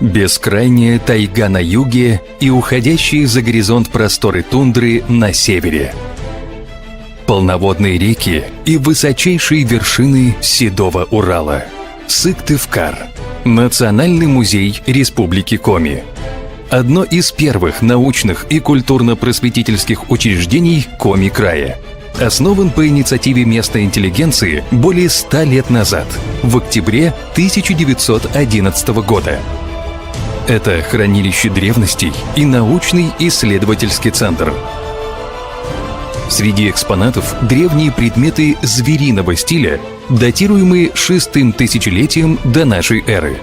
Бескрайняя тайга на юге и уходящие за горизонт просторы тундры на севере. Полноводные реки и высочайшие вершины Седого Урала. Сыктывкар. Национальный музей Республики Коми. Одно из первых научных и культурно-просветительских учреждений Коми-края. Основан по инициативе местной интеллигенции более 100 лет назад, в октябре 1911 года. Это хранилище древностей и научный исследовательский центр. Среди экспонатов древние предметы звериного стиля, датируемые 6 тысячелетием до нашей эры.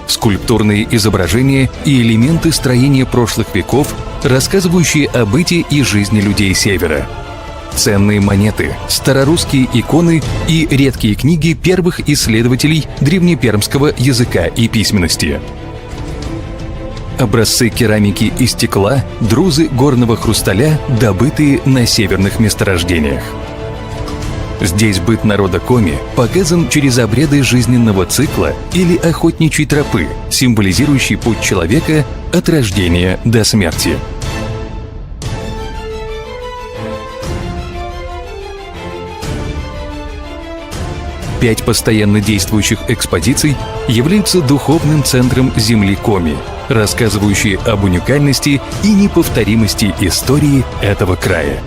Скульптурные изображения и элементы строения прошлых веков, рассказывающие о быте и жизни людей Севера. Ценные монеты, старорусские иконы и редкие книги первых исследователей древнепермского языка и письменности. Образцы керамики и стекла, друзы горного хрусталя, добытые на северных месторождениях. Здесь быт народа Коми показан через обряды жизненного цикла или охотничьей тропы, символизирующий путь человека от рождения до смерти. Пять постоянно действующих экспозиций являются духовным центром земли Коми, рассказывающие об уникальности и неповторимости истории этого края.